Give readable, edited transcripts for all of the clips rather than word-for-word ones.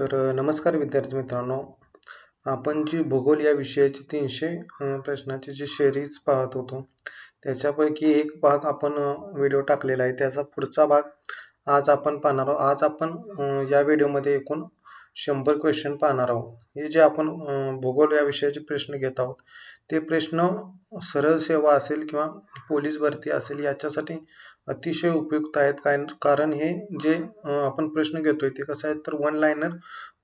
नमस्कार विद्यार्थी मित्रांनो. आपण जी भूगोल या विषयाची 300 प्रश्नाची जी सिरीज पाहत होतो, त्याच्यापैकी एक भाग आपण व्हिडिओ टाकलेला आहे. त्याचा पुढचा भाग आज आपण पाहणार आहोत. आज आपण या व्हिडिओमध्ये एकूण 100 क्वेश्चन पाहणार आहोत. हे जे आपण भूगोल या विषयाचे प्रश्न घेत आहोत, ते प्रश्न सरळ सेवा असेल किंवा पोलीस भरती असेल याच्यासाठी अतिशय उपयुक्त आहेत. कारण हे जे आपण प्रश्न घेतोय ते कसं आहे तर वन लाइनर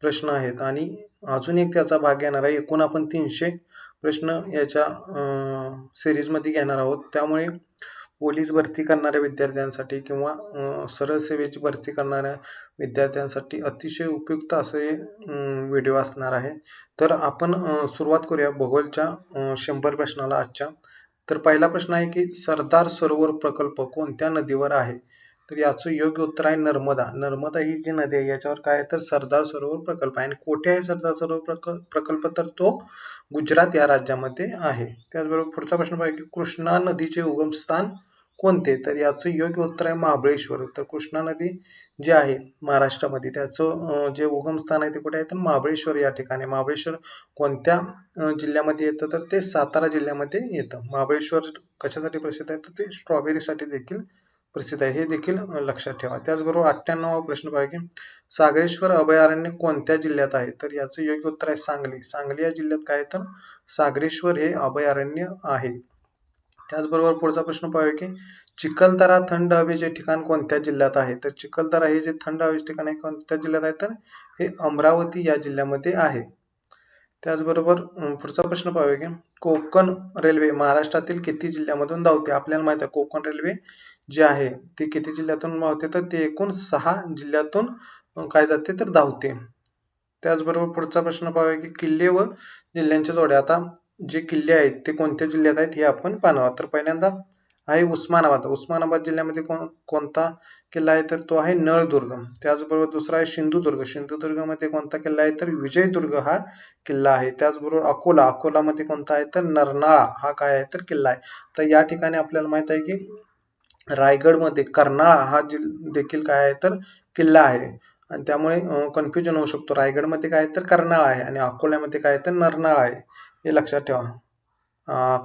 प्रश्न आहेत आणि अजून एक त्याचा भाग येणार आहे. एकूण आपण 300 प्रश्न याच्या सिरीजमध्ये घेणार आहोत. त्यामुळे पोलीस भरती करणाऱ्या विद्यार्थ्यांसाठी किंवा सरळ सेवेची भरती करणाऱ्या विद्यार्थ्यांसाठी अतिशय उपयुक्त असे व्हिडिओ असणार आहे. तर आपण सुरुवात करूया भूगोलच्या 100 प्रश्नाला आजच्या. तर पहिला प्रश्न आहे की सरदार सरोवर प्रकल्प कोणत्या नदीवर आहे? तर याचं योग्य उत्तर आहे नर्मदा. नर्मदा ही जी नदी आहे याच्यावर काय आहे तर सरदार सरोवर प्रकल्प आहे. आणि कोठे आहे सरदार सरोवर प्रकल्प? तर तो गुजरात या राज्यामध्ये आहे. त्याचबरोबर पुढचा प्रश्न पाहिजे की कृष्णा नदीचे उगमस्थान कोणते? तर याचं योग्य उत्तर आहे महाबळेश्वर. तर कृष्णा नदी जी आहे महाराष्ट्रामध्ये त्याचं जे उगमस्थान आहे ते कुठे आहे तर महाबळेश्वर या ठिकाणी. महाबळेश्वर कोणत्या जिल्ह्यामध्ये येतं? तर ते सातारा जिल्ह्यामध्ये येतं. महाबळेश्वर कशासाठी प्रसिद्ध आहे? तर ते स्ट्रॉबेरीसाठी देखील प्रसिद्ध आहे. हे देखील लक्षात ठेवा. त्याचबरोबर 98वा प्रश्न बघा की सागरेश्वर अभयारण्य कोणत्या जिल्ह्यात आहे? तर याचं योग्य उत्तर आहे सांगली. सांगली या जिल्ह्यात काय तर सागरेश्वर हे अभयारण्य आहे. त्याचबरोबर पुढचा प्रश्न पाहूया की चिखलदरा थंड हवेचे ठिकाण कोणत्या जिल्ह्यात आहे? तर चिखलदरा हे जे थंड हवेचे ठिकाण आहे कोणत्या जिल्ह्यात आहे तर हे अमरावती या जिल्ह्यामध्ये आहे. त्याचबरोबर पुढचा प्रश्न पाहूया की कोकण रेल्वे महाराष्ट्रातील किती जिल्ह्यामधून धावते? आपल्याला माहिती आहे कोकण रेल्वे जे आहे ते किती जिल्ह्यातून धावते तर ते एकूण 6 जिल्ह्यातून काय जाते तर धावते. त्याचबरोबर पुढचा प्रश्न पाहूया की किल्ले व जिल्ह्यांच्या जोड्या. आता जे किल्ले आहेत ते कोणत्या जिल्ह्यात आहेत हे आपण पाहणार आहोत. तर पहिल्यांदा आहे उस्मानाबाद. उस्मानाबाद जिल्ह्यामध्ये कोणता किल्ला आहे तर तो आहे नळदुर्ग. त्याचबरोबर दुसरा आहे सिंधुदुर्ग. सिंधुदुर्गमध्ये कोणता किल्ला आहे तर विजयदुर्ग हा किल्ला आहे. त्याचबरोबर अकोला. अकोलामध्ये कोणता आहे तर नरनाळा हा काय आहे तर किल्ला आहे. तर या ठिकाणी आपल्याला माहित आहे की रायगडमध्ये कर्नाळा हा देखील काय आहे तर किल्ला आहे आणि त्यामुळे कन्फ्युजन होऊ शकतो. रायगडमध्ये काय तर कर्नाळा आहे आणि अकोल्यामध्ये काय तर नरनाळा आहे. हे लक्षात ठेवा.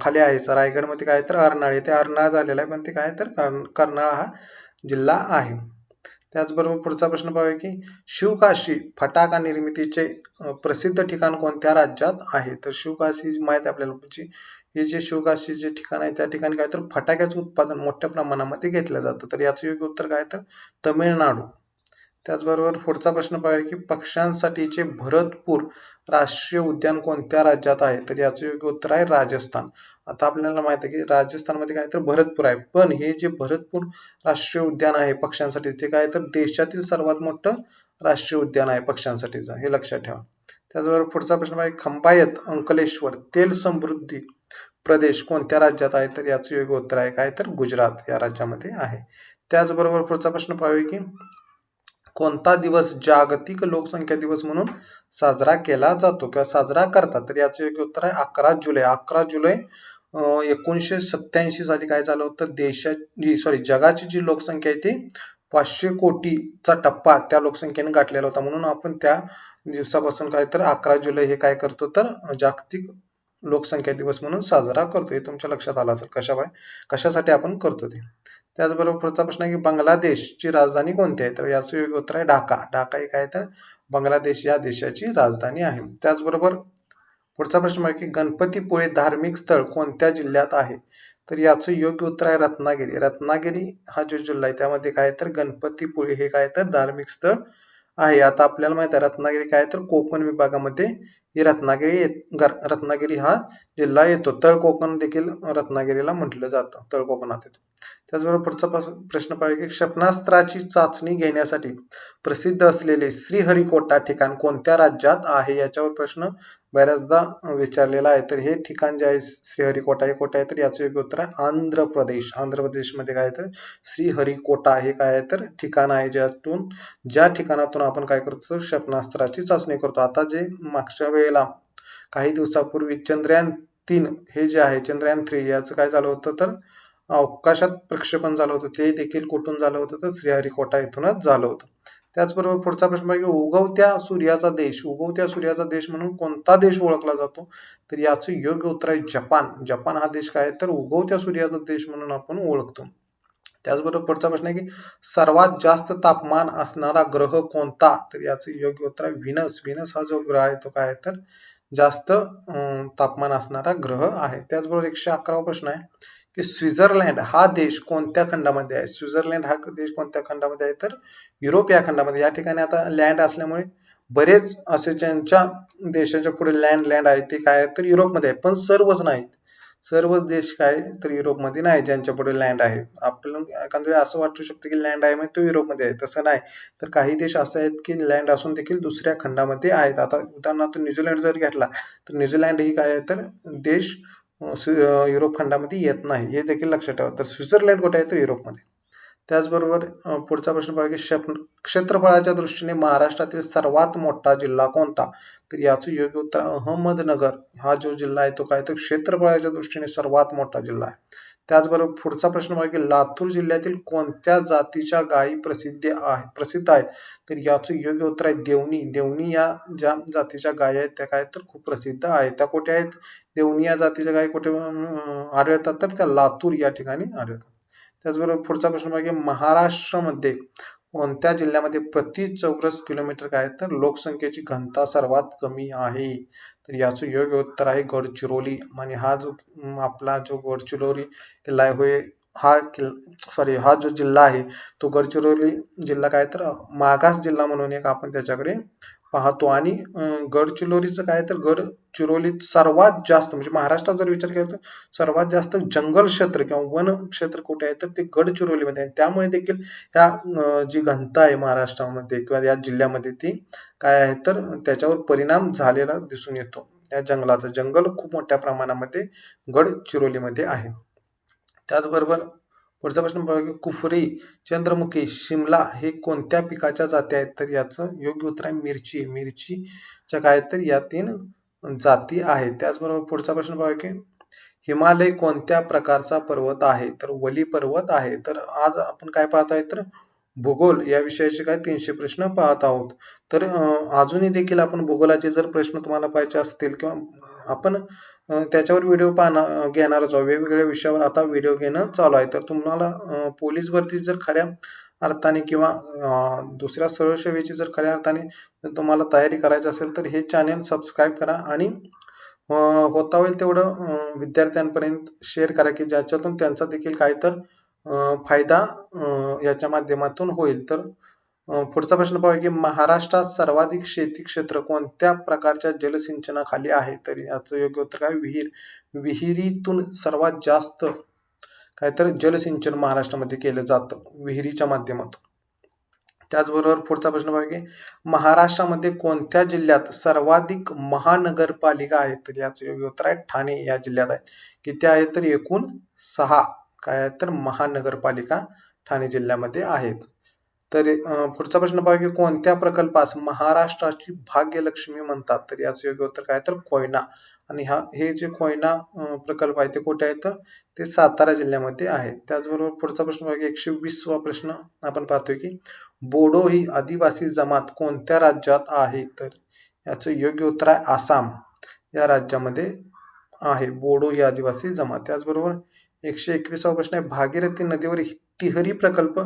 खाली आहे रायगडमध्ये काय तर अर्नाळ. ते अर्नाळ झालेला आहे पण ते काय तर कर्नाळा हा जिल्हा आहे. त्याचबरोबर पुढचा प्रश्न पाहूया की शिवकाशी फटाका निर्मितीचे प्रसिद्ध ठिकाण कोणत्या राज्यात आहे? तर शिवकाशी माहिती आहे आपल्याला. हे जे शिवकाशी जे ठिकाण आहे त्या ठिकाणी काय तर फटाक्याचं उत्पादन मोठ्या प्रमाणामध्ये घेतलं जातं. तर याचं योग्य उत्तर काय तर तमिळनाडू. त्याचबरोबर पुढचा प्रश्न पाहूया की पक्ष्यांसाठीचे भरतपूर राष्ट्रीय उद्यान कोणत्या राज्यात आहे? तर याचं योग्य उत्तर आहे राजस्थान. आता आपल्याला माहिती आहे की राजस्थानमध्ये काय तर भरतपूर आहे. पण हे जे भरतपूर राष्ट्रीय उद्यान आहे पक्ष्यांसाठी ते काय तर देशातील सर्वात मोठं राष्ट्रीय उद्यान आहे पक्ष्यांसाठीचं. हे लक्षात ठेवा. त्याचबरोबर पुढचा प्रश्न आहे खंबायत अंकलेश्वर तेल समृद्धी प्रदेश कोणत्या राज्यात आहे? तर याचं योग्य उत्तर आहे काय तर गुजरात या राज्यामध्ये आहे. त्याचबरोबर पुढचा प्रश्न पाहूया की कोणता दिवस जागतिक लोकसंख्या दिवस म्हणून साजरा केला जातो किंवा साजरा करतात? तर याचं योग्य उत्तर आहे 11 जुलै. 11 जुलै 1987 साली काय झालं होतं जगाची जी लोकसंख्या आहे ती 500 कोटीचा टप्पा त्या लोकसंख्येने गाठलेला होता. म्हणून आपण त्या दिवसापासून काय तर 11 जुलै हे काय करतो तर जागतिक लोकसंख्या दिवस म्हणून साजरा करतो. हे तुमच्या लक्षात आलं असेल कशासाठी आपण करतो ते. त्याचबरोबर पुढचा प्रश्न आहे की बांगलादेशची राजधानी कोणती आहे? तर याचं योग्य उत्तर आहे ढाका. ढाका ही काय तर बांगलादेश या देशाची राजधानी आहे. त्याचबरोबर पुढचा प्रश्न आहे की गणपतीपुळे धार्मिक स्थळ कोणत्या जिल्ह्यात आहे? तर याचं योग्य उत्तर आहे रत्नागिरी. रत्नागिरी हा जो जिल्हा आहे त्यामध्ये काय तर गणपतीपुळे हे काय तर धार्मिक स्थळ आहे. आता आपल्याला माहित आहे रत्नागिरी काय तर कोकण विभागामध्ये ही रत्नागिरी हा जिल्हा येतो. तळ कोकण देखील रत्नागिरीला म्हटलं जातं. तळ कोकणात येतो. त्याचबरोबर पुढचा प्रश्न पाहूया की क्षेपणास्त्राची चाचणी घेण्यासाठी प्रसिद्ध असलेले श्रीहरिकोटा ठिकाण कोणत्या राज्यात आहे? याच्यावर प्रश्न बऱ्याचदा विचारलेला आहे. तर हे ठिकाण जे आहे श्रीहरिकोटा हे कोठे आहे तर याचं योग्य उत्तर आहे आंध्र प्रदेश. आंध्र प्रदेशमध्ये काय तर श्रीहरिकोटा हे काय आहे तर ठिकाण आहे ज्या ठिकाणातून आपण काय करतो क्षेपणास्त्राची चाचणी करतो. आता जे मागच्या वेळेला काही दिवसापूर्वी चंद्रयान-3 हे जे आहे चंद्रयान-3 याचं काय झालं होतं तर अवकाशात प्रक्षेपण झालं होतं. ते देखील कुठून झालं होतं तर श्रीहरिकोटा येथूनच झालं होतं. त्याचबरोबर पुढचा प्रश्न आहे की उगवत्या सूर्याचा देश म्हणून कोणता देश ओळखला जातो? तर याचं योग्य उत्तर आहे जपान. जपान हा देश काय आहे तर उगवत्या सूर्याचा देश म्हणून आपण ओळखतो. त्याचबरोबर पुढचा प्रश्न आहे की सर्वात जास्त तापमान असणारा ग्रह कोणता? तर याचं योग्य उत्तर आहे व्हीनस. व्हीनस हा जो ग्रह आहे तो काय आहे तर जास्त तापमान असणारा ग्रह आहे. त्याचबरोबर 111वा प्रश्न आहे की स्वित्झर्लंड हा देश कोणत्या खंडामध्ये आहे? स्वित्झर्लंड हा देश कोणत्या खंडामध्ये आहे तर युरोप या खंडामध्ये. या ठिकाणी आता लँड असल्यामुळे बरेच असे ज्यांच्या देशाच्या पुढे लँड आहे ते काय आहे तर युरोपमध्ये आहे, पण सर्वच नाहीत. सर्वच देश काय तर युरोपमध्ये नाही ज्यांच्या पुढे लँड आहे. आपल्याला एखाद्या वेळी असं वाटू शकतं की लँड आहे म्हणजे तो युरोपमध्ये आहे, तसं नाही. तर काही देश असे आहेत की लँड असून देखील दुसऱ्या खंडामध्ये आहेत. आता उदाहरणार्थ न्यूझीलंड जर घेतला तर न्यूझीलंड ही काय आहे तर देश युरोप खंडामध्ये येत नाही, हे देखील लक्षात ठेवा. तर स्वित्झर्लंड कुठे आहे तर युरोपमध्ये. त्याचबरोबर पुढचा प्रश्न बघा की क्षेत्रफळाच्या दृष्टीने महाराष्ट्रातील सर्वात मोठा जिल्हा कोणता? तर याचं योग्य उत्तर अहमदनगर हा जो जिल्हा आहे तो काय तर क्षेत्रफळाच्या दृष्टीने सर्वात मोठा जिल्हा आहे. त्याचबरोबर पुढचा प्रश्न बघा की लातूर जिल्ह्यातील कोणत्या जातीच्या गायी प्रसिद्ध आहेत? तर याचं योग्य उत्तर आहे देवणी. देवणी या ज्या जातीच्या गायी आहेत त्या काय तर खूप प्रसिद्ध आहेत. त्या कुठे आहेत? देवणी या जातीच्या गायी कुठे आढळतात तर त्या लातूर या ठिकाणी आढळतात. त्याचबरोबर पुढचा प्रश्न बघा की महाराष्ट्रामध्ये कोणत्या जिल्ह्यामध्ये प्रति चौरस किलोमीटर काय तर लोकसंख्येची घनता सर्वात कमी आहे? तर याचं योग्य उत्तर आहे गडचिरोली. आणि हा जो आपला जो गडचिरोली किल्ला आहे होय हा जो जिल्हा आहे तो गडचिरोली जिल्हा काय तर मागास जिल्हा म्हणून एक आपण त्याच्याकडे पाहतो. आणि गडचिरोलीचं काय तर गडचिरोलीत सर्वात जास्त म्हणजे महाराष्ट्रात जर विचार केला तर सर्वात जास्त जंगल क्षेत्र किंवा वन क्षेत्र कुठे आहे तर ते गडचिरोलीमध्ये आहे. त्यामुळे देखील ह्या जी घनता आहे महाराष्ट्रामध्ये किंवा या जिल्ह्यामध्ये ती काय आहे तर त्याच्यावर परिणाम झालेला दिसून येतो. या जंगल खूप मोठ्या प्रमाणामध्ये गडचिरोलीमध्ये आहे. त्याचबरोबर पुढचा प्रश्न बघा की कुफरी, चंद्रमुखी, शिमला हे कोणत्या पिकाच्या जाती आहेत? तर याचं योग्य उत्तर आहे मिरची. मिरचीच्या काय तर या 3 जाती आहेत. त्याचबरोबर पुढचा प्रश्न बघा की हिमालय कोणत्या प्रकारचा पर्वत आहे? तर वली पर्वत आहे. तर आज आपण काय पाहत आहे तर भूगोल या विषयाचे काय 300 प्रश्न पाहत आहोत. तर अजूनही देखील आपण भूगोलाचे जर प्रश्न तुम्हाला पाहायचे असतील किंवा आपण त्याच्यावर व्हिडिओ घेणारच आहोत. वेगवेगळ्या विषयावर आता व्हिडिओ घेणं चालू आहे. तर तुम्हाला पोलीस भरती जर खऱ्या अर्थाने किंवा दुसऱ्या सरळ सेवेची जर खऱ्या अर्थाने तुम्हाला तयारी करायची असेल तर हे चॅनेल सबस्क्राईब करा आणि होता होईल तेवढं विद्यार्थ्यांपर्यंत शेअर करा की ज्याच्यातून त्यांचा देखील काही तर फायदा याच्या माध्यमातून होईल. तर पुढचा प्रश्न पाहूया की महाराष्ट्रात सर्वाधिक शेती क्षेत्र कोणत्या प्रकारच्या जलसिंचनाखाली आहे? तर याचं योग्य उत्तर काय विहिरीतून सर्वात जास्त काय तर जलसिंचन महाराष्ट्रामध्ये केलं जातं विहिरीच्या माध्यमातून. त्याचबरोबर पुढचा प्रश्न बघा की महाराष्ट्रामध्ये कोणत्या जिल्ह्यात सर्वाधिक महानगरपालिका आहेत? तर याचं योग्य उत्तर आहे ठाणे या जिल्ह्यात आहे. किती आहेत तर एकूण 6 काय आहेत तर महानगरपालिका ठाणे जिल्ह्यामध्ये आहेत. तर पुढचा प्रश्न बघा की कोणत्या प्रकल्पास महाराष्ट्राची भाग्यलक्ष्मी म्हणतात? तर याचं योग्य उत्तर काय तर कोयना. आणि हे जे कोयना प्रकल्प आहे ते कुठे आहे तर ते सातारा जिल्ह्यामध्ये आहे. त्याचबरोबर पुढचा प्रश्न बघा 120वा प्रश्न आपण पाहतोय की बोडो ही आदिवासी जमात कोणत्या राज्यात आहे? तर याचं योग्य उत्तर आहे आसाम या राज्यामध्ये आहे बोडो ही आदिवासी जमात. त्याचबरोबर 121वा प्रश्न आहे भागीरथी नदीवर टिहरी प्रकल्प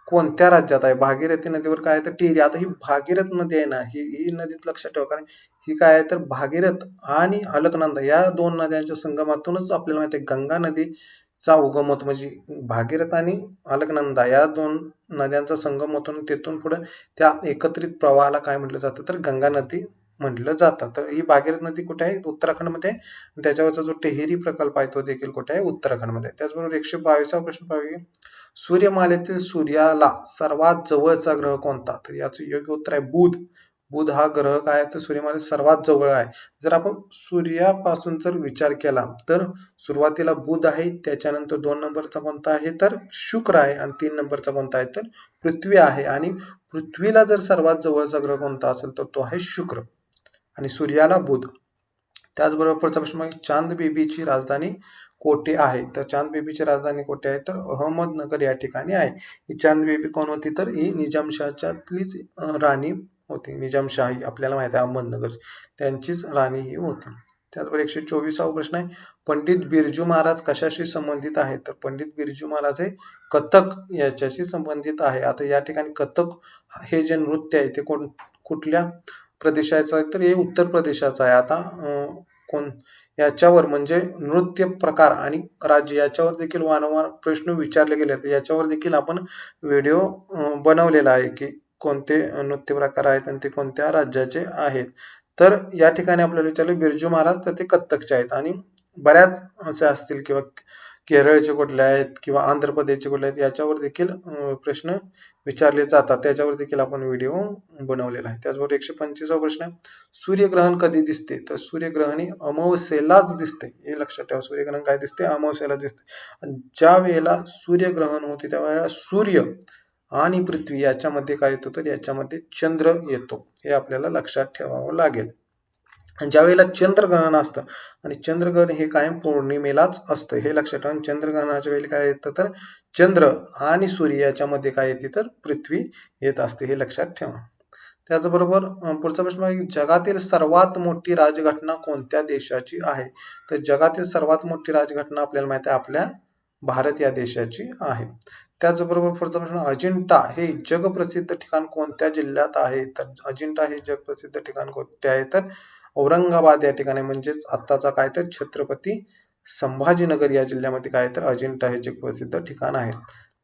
कोणत्या राज्यात आहे? भागीरथी नदीवर काय आहे तर टिहरी. आता ही भागीरथ नदी आहे ना ही नदीत लक्षात ठेवा, कारण ही काय आहे तर भागीरथ आणि अलकनंदा या 2 नद्यांच्या संगमातूनच आपल्याला माहिती आहे गंगा नदीचा उगम होतो. म्हणजे भागीरथ आणि अलकनंदा या 2 नद्यांचा संगम होतो. तिथून पुढे त्या एकत्रित प्रवाहाला काय म्हटलं जातं तर गंगा नदी म्हटलं जातं. तर ही भागीरथ नदी कुठे आहे? उत्तराखंडमध्ये आहे. त्याच्यावरचा जो टेहरी प्रकल्प आहे तो देखील कुठे आहे? उत्तराखंडमध्ये. त्याचबरोबर 122वा प्रश्न पाहूया सूर्यमालेतील सूर्याला सर्वात जवळचा ग्रह कोणता? तर याचं योग्य उत्तर आहे बुध. बुध हा ग्रह काय आहे तर सूर्यमालेत सर्वात जवळ आहे. जर आपण सूर्यापासून जर विचार केला तर सुरुवातीला बुध आहे, त्याच्यानंतर 2 नंबरचा कोणता आहे तर शुक्र आहे आणि 3 नंबरचा कोणता आहे तर पृथ्वी आहे. आणि पृथ्वीला जर सर्वात जवळचा ग्रह कोणता असेल तर तो आहे शुक्र आणि सूर्याला बुध. त्याचबरोबर पुढचा प्रश्न आहे चांद बीबीची राजधानी कोठे आहे? तर चांद बीबीची राजधानी कोठे आहे? तर अहमदनगर या ठिकाणी आहे. ही चांद बीबी कोण होती? तर ही निजामशाच्यातलीच राणी होती. निजामशाही आपल्याला माहिती आहे अहमदनगर त्यांचीच राणी ही होती. त्याचबरोबर 124वा प्रश्न आहे पंडित बिरजू महाराज कशाशी संबंधित आहे? तर पंडित बिरजू महाराज हे कथक याच्याशी संबंधित आहे. आता या ठिकाणी कथक हे जे नृत्य आहे ते कुठल्या प्रदेशाचं आहे? तर हे उत्तर प्रदेशाचं आहे. आता कोण याच्यावर म्हणजे नृत्य प्रकार आणि राज्य याच्यावर देखील वारंवार प्रश्न विचारले गेले आहेत. याच्यावर देखील आपण व्हिडिओ बनवलेला आहे की कोणते नृत्य प्रकार आहेत आणि ते कोणत्या राज्याचे आहेत. तर या ठिकाणी आपल्याला विचारले बिरजू महाराज तर ते कथ्थकचे आहेत आणि बऱ्याच असे असतील किंवा केरळचे कुठले आहेत किंवा आंध्र प्रदेशचे कुठले आहेत याच्यावर देखील प्रश्न विचारले जातात. त्याच्यावर देखील आपण व्हिडिओ बनवलेला आहे. त्याचबरोबर 125वा प्रश्न आहे सूर्यग्रहण कधी दिसते? तर सूर्यग्रहण हे अमावस्येलाच दिसते. हे लक्षात ठेवा सूर्यग्रहण काय दिसते? अमावस्येला दिसते. ज्या वेळेला सूर्यग्रहण होते त्यावेळेला सूर्य आणि पृथ्वी याच्यामध्ये काय येतो? तर याच्यामध्ये चंद्र येतो. हे आपल्याला लक्षात ठेवावं लागेल. आणि ज्या वेळेला चंद्रग्रहण असतं आणि चंद्रग्रहण हे कायम पौर्णिमेलाच असतं हे लक्षात ठेवा. चंद्रग्रहणाच्या वेळी काय येतं? तर चंद्र आणि सूर्य याच्यामध्ये काय येते? तर पृथ्वी येत असते हे लक्षात ठेवा. त्याचबरोबर पुढचा प्रश्न आहे जगातील सर्वात मोठी राजघटना कोणत्या देशाची आहे? तर जगातील सर्वात मोठी राजघटना आपल्याला माहिती आहे आपल्या भारत या देशाची आहे. त्याचबरोबर पुढचा प्रश्न अजिंठा हे जगप्रसिद्ध ठिकाण कोणत्या जिल्ह्यात आहे? तर अजिंठा हे जगप्रसिद्ध ठिकाण कोणते आहे? तर औरंगाबाद या ठिकाणी म्हणजेच आत्ताचा काय तर छत्रपती संभाजीनगर या जिल्ह्यामध्ये काय तर अजिंठा हे जगप्रसिद्ध ठिकाण आहे.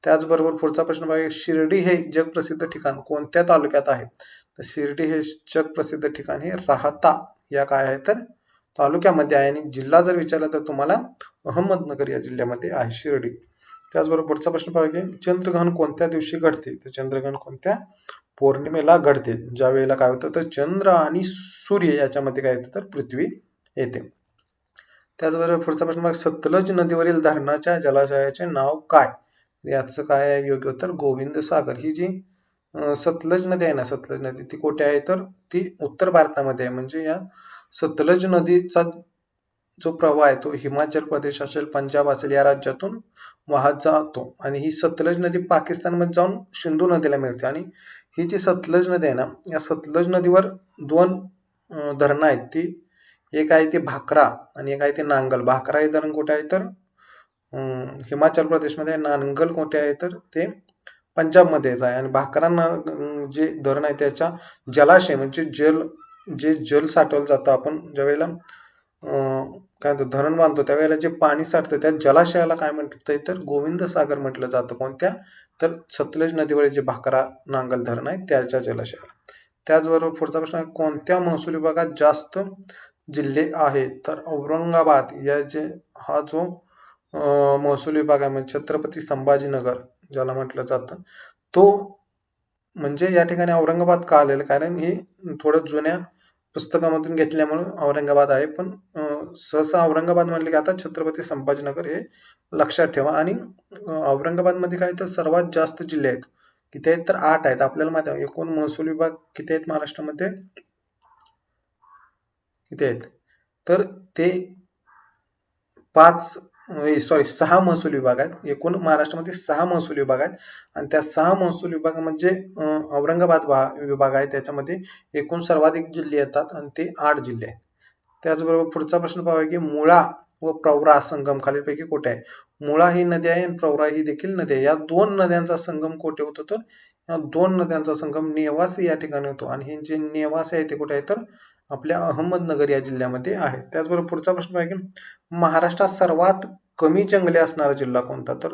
त्याचबरोबर पुढचा प्रश्न बघा शिर्डी हे जगप्रसिद्ध ठिकाण कोणत्या तालुक्यात आहे? तर शिर्डी हे जगप्रसिद्ध ठिकाण हे राहता या काय आहे तर तालुक्यामध्ये आहे आणि जिल्हा जर विचारला तर तुम्हाला अहमदनगर या जिल्ह्यामध्ये आहे शिर्डी. त्याचबरोबर पुढचा प्रश्न बघा चंद्रग्रहण कोणत्या दिवशी घडते? तर चंद्रग्रहण कोणत्या पौर्णिमेला घडते. ज्या वेळेला काय होतं तर चंद्र आणि सूर्य याच्यामध्ये काय येतं तर पृथ्वी येते. त्याचबरोबर पुढचा प्रश्न सतलज नदीवरील धरणाच्या जलाशयाचे नाव काय? याचं काय आहे योग्य उत्तर गोविंद सागर. ही जी सतलज नदी आहे ना सतलज नदी ती कुठे आहे तर ती उत्तर भारतामध्ये आहे. म्हणजे या सतलज नदीचा जो प्रवाह आहे तो हिमाचल प्रदेश असेल पंजाब असेल या राज्यातून वाहत जातो आणि ही सतलज नदी पाकिस्तानमध्ये जाऊन सिंधू नदीला मिळते आणि ही जी सतलज नदी आहे ना या सतलज नदीवर दोन धरणं आहेत. ती एक आहे ते भाकरा आणि एक आहे ते नांगल. भाकरा हे धरण कुठे आहे तर हिमाचल प्रदेशमध्ये, नांगल कुठे आहे तर ते पंजाबमध्येच आहे आणि भाकरा जे धरण आहे त्याच्या जलाशय म्हणजे जल साठवलं जातं. आपण ज्यावेळेला काय म्हणतो धरण बांधतो त्यावेळेला जे पाणी साठतं त्या जलाशयाला काय म्हणतात तर गोविंद सागर म्हटलं जातं. कोणत्या तर सतलज नदीवर जे भाकरा नांगल धरण आहे त्याच्या जलाशयाला. त्याचबरोबर पुढचा प्रश्न आहे कोणत्या महसूल विभागात जास्त जिल्हे आहेत? तर औरंगाबाद या हा जो महसूल विभाग आहे म्हणजे छत्रपती संभाजीनगर ज्याला म्हटलं जातं तो म्हणजे या ठिकाणी औरंगाबाद का आलेलं कारण हे थोडं जुन्या पुस्तकामधून घेतल्यामुळे औरंगाबाद आहे. पण सहसा औरंगाबाद म्हणले की आता छत्रपती संभाजीनगर हे लक्षात ठेवा. आणि औरंगाबादमध्ये काय तर सर्वात जास्त जिल्हे आहेत. किती आहेत तर 8 आहेत. आपल्याला माहिती आहे एकूण महसूल विभाग किती आहेत महाराष्ट्रामध्ये किती आहेत तर ते 6 महसूल विभाग आहेत. एकूण महाराष्ट्रामध्ये 6 महसूल विभाग आहेत आणि त्या 6 महसूल विभाग म्हणजे औरंगाबाद विभाग आहे त्याच्यामध्ये एकूण सर्वाधिक जिल्हे येतात आणि ते 8 जिल्हे आहेत. त्याचबरोबर पुढचा प्रश्न पाहूया की मुळा व प्रवरा संगम खालीलपैकी कुठे आहे? मुळा ही नदी आहे आणि प्रवरा ही देखील नदी आहे. या दोन नद्यांचा संगम कुठे होतो तर या दोन नद्यांचा संगम नेवासे या ठिकाणी होतो आणि हे जे नेवासे आहे ते कुठे आहे तर आपल्या अहमदनगर या जिल्ह्यामध्ये आहे. त्याचबरोबर पुढचा प्रश्न आहे की महाराष्ट्रात सर्वात कमी जंगले असणारा जिल्हा कोणता? तर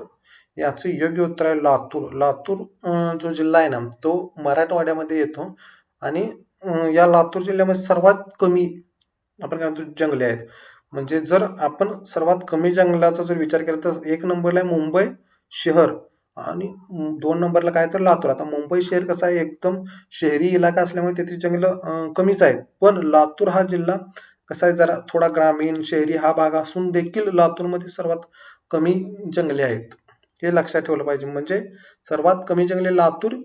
याचं योग्य उत्तर आहे लातूर. लातूर जो जिल्हा आहे ना तो मराठवाड्यामध्ये येतो आणि या लातूर जिल्ह्यामध्ये सर्वात कमी आपण काय म्हणतो जंगले आहेत. म्हणजे जर आपण सर्वात कमी जंगलाचा जर विचार केला तर 1 नंबरला आहे मुंबई शहर आणि 2 नंबरला काय तर लातूर. आता मुंबई शहर कसं आहे एकदम शहरी इलाका असल्यामुळे तेथील जंगलं कमीच आहेत. पण लातूर हा जिल्हा कसा आहे जरा थोडा ग्रामीण शहरी हा भाग असून देखील लातूरमध्ये सर्वात कमी जंगले आहेत. हे लक्षात ठेवलं पाहिजे. म्हणजे सर्वात कमी जंगले लातूर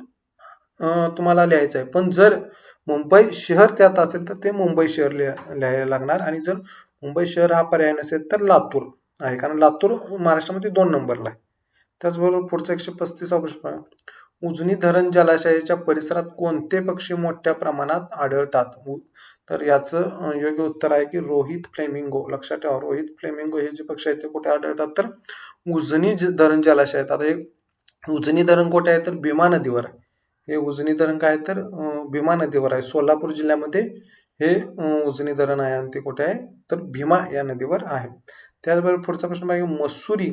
तुम्हाला लिहायचं आहे. पण जर मुंबई शहर त्यात असेल तर ते मुंबई शहर लिहायला लागणार आणि जर मुंबई शहर हा पर्याय नसेल तर लातूर आहे. कारण लातूर महाराष्ट्रामध्ये 2 नंबरला आहे. त्याचबरोबर पुढचा 135वा प्रश्न आहे. उजनी धरण जलाशयाच्या परिसरात कोणते पक्षी मोठ्या प्रमाणात आढळतात? तर याचं योग्य उत्तर आहे की रोहित फ्लेमिंगो. लक्षात ठेवा, रोहित फ्लेमिंगो हे जे पक्षी आहेत ते कुठे आढळतात? तर उजनी धरण जलाशयात. आता हे उजनी धरण कुठे आहे? तर भीमा नदीवर आहे. हे उजनी धरण काय आहे? तर भीमा नदीवर आहे. सोलापूर जिल्ह्यामध्ये हे उजनी धरण आहे आणि ते कुठे आहे? तर भीमा या नदीवर आहे. त्याचबरोबर पुढचा प्रश्न आहे, मसुरी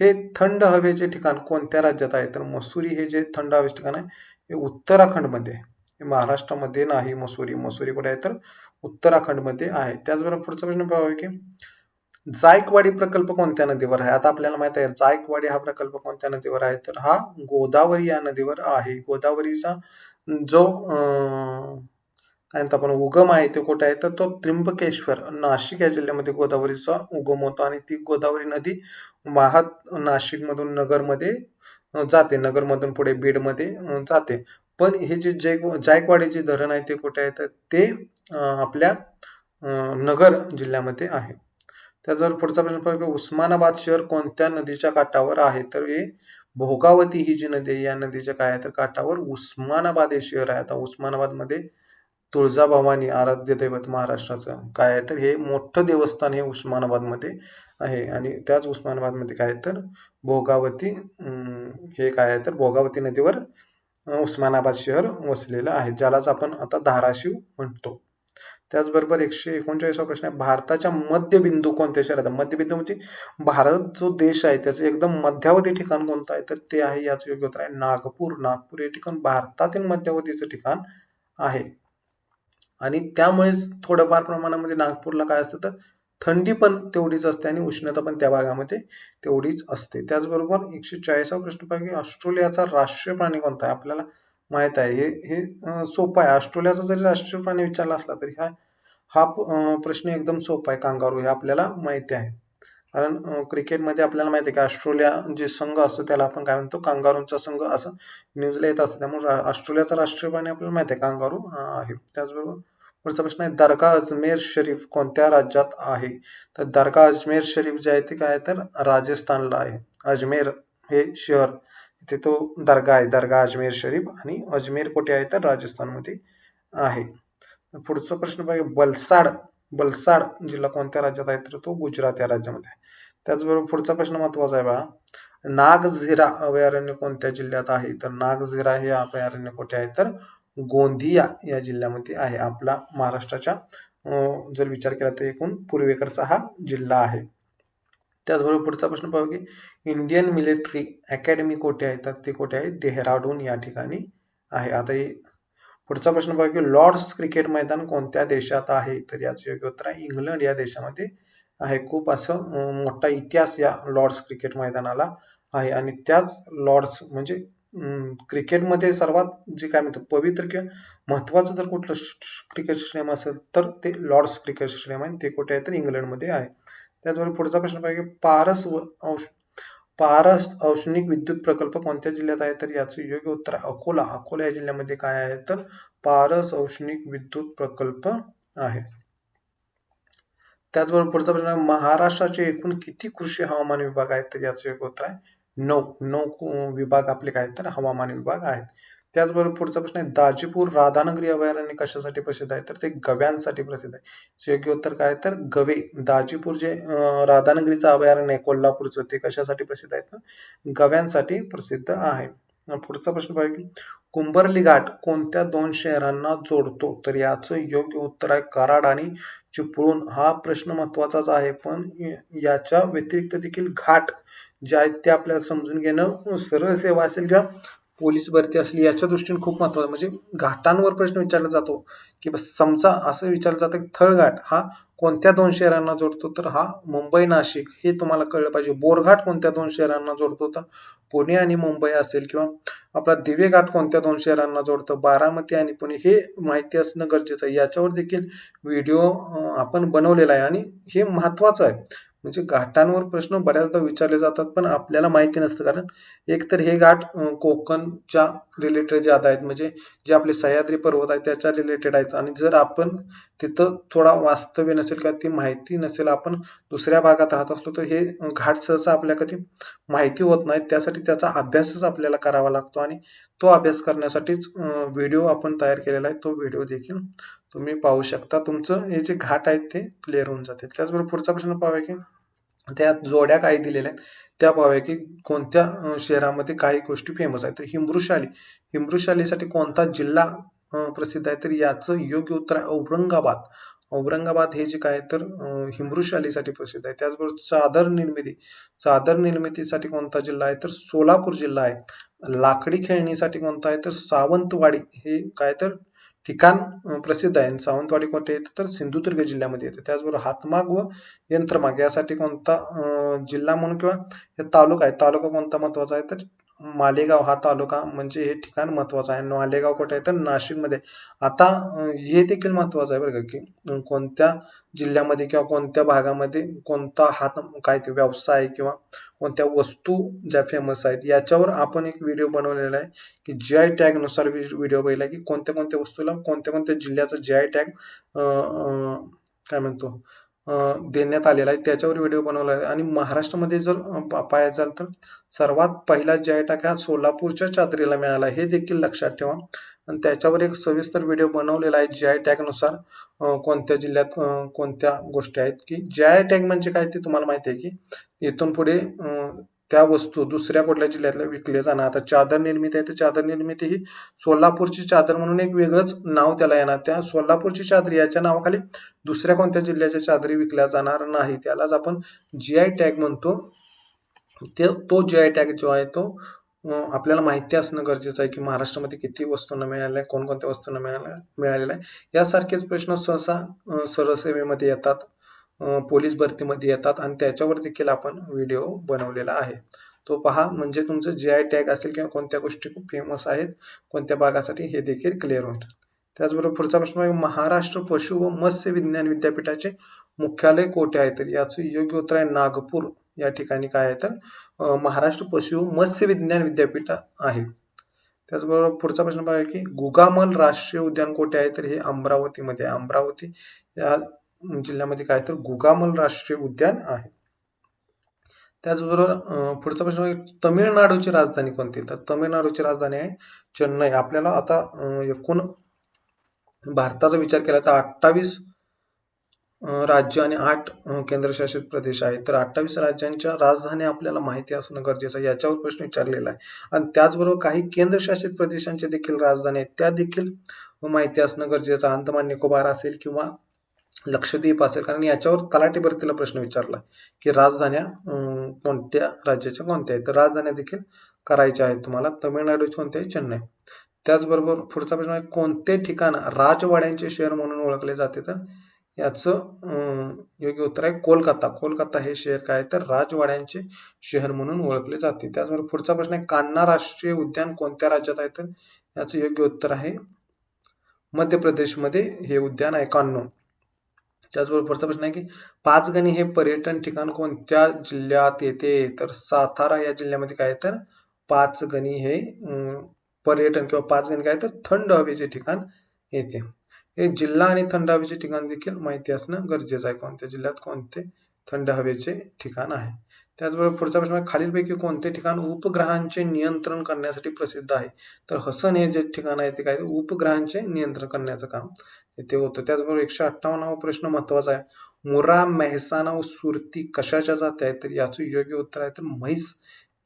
हे थंड हवेचे ठिकाण कोणत्या राज्यात आहे? तर मसुरी हे जे थंड हवेचे ठिकाण आहे हे उत्तराखंडमध्ये आहे. हे महाराष्ट्रामध्ये नाही. मसुरी कुठे आहे? तर उत्तराखंडमध्ये आहे. त्याचबरोबर पुढचा प्रश्न पाहूया की जायकवाडी प्रकल्प कोणत्या नदीवर आहे? आता आपल्याला माहित आहे जायकवाडी हा प्रकल्प कोणत्या नदीवर आहे? तर हा गोदावरी या नदीवर आहे. गोदावरीचा जो काय म्हणतो आपण उगम आहे ते कुठे आहे? तर तो त्र्यंबकेश्वर नाशिक या जिल्ह्यामध्ये गोदावरीचा उगम होतो आणि ती गोदावरी नदी वाहत नाशिकमधून नगरमध्ये जाते. नगरमधून पुढे बीडमध्ये जाते. पण हे जे जायकवाडी जे धरण आहे ते कुठे आहे? तर ते आपल्या नगर जिल्ह्यामध्ये आहे. त्याचबरोबर पुढचा प्रश्न पाहूया, उस्मानाबाद शहर कोणत्या नदीच्या काठावर आहे? तर हे भोगावती ही जी नदी आहे या नदीच्या काय आहे? तर काठावर उस्मानाबाद हे शहर आहे. आता उस्मानाबादमध्ये तुळजाभवानी आराध्य दैवत महाराष्ट्राचं काय आहे? तर हे मोठं देवस्थान हे उस्मानाबादमध्ये आहे आणि त्याच उस्मानाबादमध्ये काय आहे? तर भोगावती हे काय आहे? तर भोगावती नदीवर उस्मानाबाद शहर वसलेलं आहे, ज्यालाच आपण आता धाराशिव म्हणतो. त्याचबरोबर 139वा प्रश्न आहे, भारताच्या मध्यबिंदू कोणत्या शहरात आहे? मध्यबिंदू म्हणजे भारत जो देश आहे त्याचं एकदम मध्यावधी ठिकाण कोणतं आहे? तर ते आहे, याचं योग्य उत्तर आहे नागपूर. नागपूर हे ठिकाण भारतातील मध्यवर्तीचं ठिकाण आहे आणि त्यामुळेच थोड्याफार प्रमाणामध्ये नागपूरला काय असतं? तर थंडी पण तेवढीच असते आणि उष्णता पण त्या भागामध्ये तेवढीच असते. त्याचबरोबर 140वा प्रश्न पाहिजे, ऑस्ट्रेलियाचा राष्ट्रीय प्राणी कोणता आहे? आपल्याला माहित आहे हे सोपं आहे. ऑस्ट्रेलियाचा जरी राष्ट्रीय प्राणी विचारला असला तरी हा हा प्रश्न एकदम सोपा आहे. कांगारू हे आपल्याला माहिती आहे. कारण क्रिकेटमध्ये आपल्याला माहिती आहे की ऑस्ट्रेलिया जे संघ असतो त्याला आपण काय म्हणतो? कांगारूंचा संघ असं न्यूजला येत असतं. त्यामुळे ऑस्ट्रेलियाचा राष्ट्रीय प्राणी आपल्याला माहिती आहे कांगारू आहे. त्याचबरोबर पुढचा प्रश्न आहे, दर्गा अजमेर शरीफ कोणत्या राज्यात आहे? तर दर्गा अजमेर शरीफ जे आहे ते काय आहे? तर राजस्थानला आहे. अजमेर हे शहर तिथे तो दर्गा आहे, दर्गा अजमेर शरीफ, आणि अजमेर कुठे आहे? तर राजस्थानमध्ये आहे. पुढचा प्रश्न पाहिजे, बलसाड जिल्हा कोणत्या राज्यात आहे? तर तो गुजरात या राज्यामध्ये आहे. त्याचबरोबर पुढचा प्रश्न महत्वाचा आहे बघा, नागझिरा अभयारण्य कोणत्या जिल्ह्यात आहे? तर नागझिरा हे अभयारण्य कुठे आहे? तर गोंदिया या जिल्ह्यामध्ये आहे. आपला महाराष्ट्राच्या जर विचार केला तर एकूण पूर्वेकडचा हा जिल्हा आहे. त्याचबरोबर पुढचा प्रश्न पाहू की इंडियन मिलिटरी अकॅडमी कुठे आहे? तर ते कुठे आहे? डेहराडून या ठिकाणी आहे. आता हे पुढचा प्रश्न पाहू की लॉर्ड्स क्रिकेट मैदान कोणत्या देशात आहे? तर याचे योग्य उत्तर आहे इंग्लंड या देशामध्ये आहे. खूप असं मोठा इतिहास या लॉर्ड्स क्रिकेट मैदानाला आहे आणि त्याच लॉर्ड्स म्हणजे क्रिकेटमध्ये सर्वात जे काय म्हणतात पवित्र किंवा महत्वाचं जर कुठलं क्रिकेट स्टेडियम असेल तर ते लॉर्ड्स क्रिकेट स्टेडियम आहे. ते कुठे आहे? तर इंग्लंडमध्ये आहे. त्याचबरोबर पुढचा प्रश्न पाहिजे, पारस औष्णिक विद्युत प्रकल्प कोणत्या जिल्ह्यात आहे? तर याचं योग्य उत्तर अकोला. अकोला या जिल्ह्यामध्ये काय आहे? तर पारस औष्णिक विद्युत प्रकल्प आहे. त्याचबरोबर पुढचा प्रश्न, महाराष्ट्राचे एकूण किती कृषी हवामान विभाग आहेत? तर याचं योग्य उत्तर आहे 9 विभाग आपले काय तर हवामान विभाग आहेत. त्याचबरोबर पुढचा प्रश्न आहे, दाजीपूर राधानगरी अभयारण्य कशासाठी प्रसिद्ध आहे? तर ते गव्यांसाठी प्रसिद्ध आहे. योग्य उत्तर काय तर गवे. दाजीपूर जे राधानगरीचं अभयारण्य आहे कोल्हापूरचं, ते कशासाठी प्रसिद्ध आहे? तर गव्यांसाठी प्रसिद्ध आहे. पुढचा प्रश्न पाहिजे, कुंभर्ली घाट कोणत्या 2 शहरांना जोडतो? तर याचं योग्य उत्तर आहे कराड आणि चिपळूण. हा प्रश्न महत्वाचाच आहे, पण याच्या व्यतिरिक्त देखील घाट जे आहेत ते आपल्याला समजून घेणं सरळ सेवा असेल किंवा पोलीस भरती असली याच्या दृष्टीने खूप महत्वाचं. म्हणजे घाटांवर प्रश्न विचारला जातो की समजा असं विचारलं जातं की थळघाट हा कोणत्या 2 शहरांना जोडतो? तर हा मुंबई नाशिक हे तुम्हाला कळलं पाहिजे. बोरघाट कोणत्या 2 शहरांना जोडतो? तर पुणे आणि मुंबई असेल. किंवा आपला दिवे घाट कोणत्या 2 शहरांना जोडतो? बारामती आणि पुणे. हे माहिती असणं गरजेचं आहे. याच्यावर देखील व्हिडिओ आपण बनवलेला आहे आणि हे महत्वाचं आहे. म्हणजे घाटांवर प्रश्न बऱ्याचदा विचारले जातात, पण आपल्याला माहिती नसतं. कारण एकतर हे घाट कोकणच्या रिलेटेड ज्यादा आहेत, म्हणजे जे आपले सह्याद्री पर्वत आहेत त्याच्या रिलेटेड आहेत. आणि जर आपण तिथं थोडा वास्तव्य नसेल किंवा ती माहिती नसेल, आपण दुसऱ्या भागात राहत असलो, तर हे घाट सहसा आपल्या कधी माहिती होत नाहीत. त्यासाठी त्याचा अभ्यासच आपल्याला करावा लागतो आणि तो अभ्यास करण्यासाठीच व्हिडिओ आपण तयार केलेला आहे. तो व्हिडिओ देखील तुम्ही पाहू शकता. तुमचं हे जे घाट आहेत ते क्लिअर होऊन जातील. त्याचबरोबर पुढचा प्रश्न पाहूया की त्यात जोड्या काही दिलेल्या आहेत त्या पाहूया की कोणत्या शहरामध्ये काही गोष्टी फेमस आहेत. तर हिमृशालीसाठी कोणता जिल्हा प्रसिद्ध आहे? तर याचं योग्य उत्तर आहे औरंगाबाद. औरंगाबाद हे जे काय तर हिमृशालीसाठी प्रसिद्ध आहे. त्याचबरोबर चादर निर्मितीसाठी कोणता जिल्हा आहे? तर सोलापूर जिल्हा आहे. लाकडी खेळणीसाठी कोणता आहे? तर सावंतवाडी हे काय तर ठिकाण प्रसिद्ध आहे. सावंतवाडी कोठे येतं? तर सिंधुदुर्ग जिल्ह्यामध्ये येतं. त्याचबरोबर हातमाग व यंत्रमाग यासाठी कोणता जिल्हा म्हणून किंवा हे तालुका आहे, तालुका कोणता महत्वाचा आहे? तर मालेगाव हा तालुका म्हणजे हे ठिकाण महत्वाचं आहे. मालेगाव कुठे आहे? तर नाशिकमध्ये. आता हे देखील महत्वाचं आहे बरं का, की कोणत्या जिल्ह्यामध्ये किंवा कोणत्या भागामध्ये कोणता हात काय ते व्यवसाय किंवा कोणत्या वस्तू ज्या फेमस आहेत याच्यावर आपण एक व्हिडिओ बनवलेला आहे, की GI टॅग नुसार व्हिडिओ बघितला, की कोणत्या कोणत्या वस्तूला कोणत्या कोणत्या जिल्ह्याचा GI टॅग काय म्हणतो देण्यात आलेला आहे. त्याच्यावर व्हिडिओ बनवला आहे. आणि महाराष्ट्रामध्ये जर पाहायचं झालं तर सर्वात पहिला GI टॅग हा सोलापूरच्या चादरीला मिळाला, हे देखील लक्षात ठेवा. आणि त्याच्यावर एक सविस्तर व्हिडिओ बनवलेला आहे GI टॅग नुसार कोणत्या जिल्ह्यात कोणत्या गोष्टी आहेत. की GI टॅग म्हणजे काय ते तुम्हाला माहिती आहे, की इथून पुढे त्या वस्तू दुसऱ्या कुठल्या जिल्ह्यातल्या विकल्या जाणार. आता चादर निर्मिती आहे, तर चादर निर्मिती ही सोलापूरची चादर म्हणून एक वेगळंच नाव त्याला येणार. त्या सोलापूरची चादर याच्या नावाखाली दुसऱ्या कोणत्या जिल्ह्याच्या चादरी विकल्या जाणार नाही. त्यालाच आपण GI टॅग म्हणतो. तो GI टॅग जो आहे तो आपल्याला माहिती असणं गरजेचं आहे, की महाराष्ट्रामध्ये किती वस्तूंना मिळाल्या, कोणकोणत्या वस्तूंना मिळालेला आहे. यासारखेच प्रश्न सहसा सरसेवेमध्ये येतात, पोलीस भरतीमध्ये येतात आणि त्याच्यावर देखील आपण व्हिडिओ बनवलेला आहे. तो पहा, म्हणजे तुमचं GI टॅग असेल किंवा कोणत्या गोष्टी खूप फेमस आहेत कोणत्या भागासाठी हे देखील क्लिअर होईल. त्याचबरोबर पुढचा प्रश्न आहे महाराष्ट्र पशु व मत्स्य विज्ञान विद्यापीठाचे मुख्यालय कोठे आहे? तर याचं योग्य उत्तर आहे नागपूर या ठिकाणी. काय आहे तर महाराष्ट्र पशु मत्स्य विज्ञान विद्यापीठ आहे. त्याचबरोबर पुढचा प्रश्न बघा की गुगामल राष्ट्रीय उद्यान कोठे आहे? तर हे अमरावतीमध्ये. अमरावती या जिल्ह्यामध्ये काय तर गुगामल राष्ट्रीय उद्यान आहे. त्याचबरोबर पुढचा प्रश्न आहे तमिळनाडूची राजधानी कोणती? तर तमिळनाडूची राजधानी आहे चेन्नई. आपल्याला आता एकूण भारताचा विचार केला तर 28 राज्य आणि 8 केंद्रशासित प्रदेश आहेत. तर 28 राज्यांच्या राजधानी आपल्याला माहिती असणं गरजेचं आहे. याच्यावर प्रश्न विचारलेला आहे. आणि त्याचबरोबर काही केंद्रशासित प्रदेशांच्या देखील राजधानी आहेत, त्या देखील माहिती असणं गरजेचं आहे. अंदमान निकोबार असेल किंवा लक्षद्वीप असेल, कारण याच्यावर तलाठी भरतीला प्रश्न विचारला, की राजधान्या कोणत्या राज्याच्या कोणत्या आहेत? तर राजधान्या देखील करायच्या आहेत तुम्हाला. तमिळनाडूची कोणती आहे? चेन्नई. त्याचबरोबर पुढचा प्रश्न आहे कोणते ठिकाण राजवाड्यांचे शहर म्हणून ओळखले जाते? तर याचं योग्य उत्तर आहे कोलकाता. कोलकाता हे शहर काय तर राजवाड्यांचे शहर म्हणून ओळखले जाते. त्याचबरोबर पुढचा प्रश्न आहे कान्हा राष्ट्रीय उद्यान कोणत्या राज्यात आहे? तर याचं योग्य उत्तर आहे मध्य प्रदेशमध्ये हे उद्यान आहे, कान्हो. त्याचबरोबर पुढचा प्रश्न आहे की पाचगणी हे पर्यटन ठिकाण कोणत्या जिल्ह्यात येते? तर सातारा या जिल्ह्यामध्ये काय तर पाचगणी हे पर्यटन किंवा पाचगणी काय तर थंड हवेचे ठिकाण येते. हे जिल्हा आणि थंड हवेचे ठिकाण देखील माहिती असणं गरजेचं आहे. कोणत्या जिल्ह्यात कोणते थंड हवेचे ठिकाण आहे. त्याचबरोबर पुढचा प्रश्न आहे खालीलपैकी कोणते ठिकाण उपग्रहांचे नियंत्रण करण्यासाठी प्रसिद्ध आहे? तर हसन हे जे ठिकाण आहे ते काय उपग्रहांचे नियंत्रण करण्याचं काम ते होतं. त्याचबरोबर 158वा प्रश्न महत्वाचा आहे. मुर्रा, मेहसाणा व सुरती कशाच्या जाती आहेत? तर याचं योग्य उत्तर आहे तर म्हैस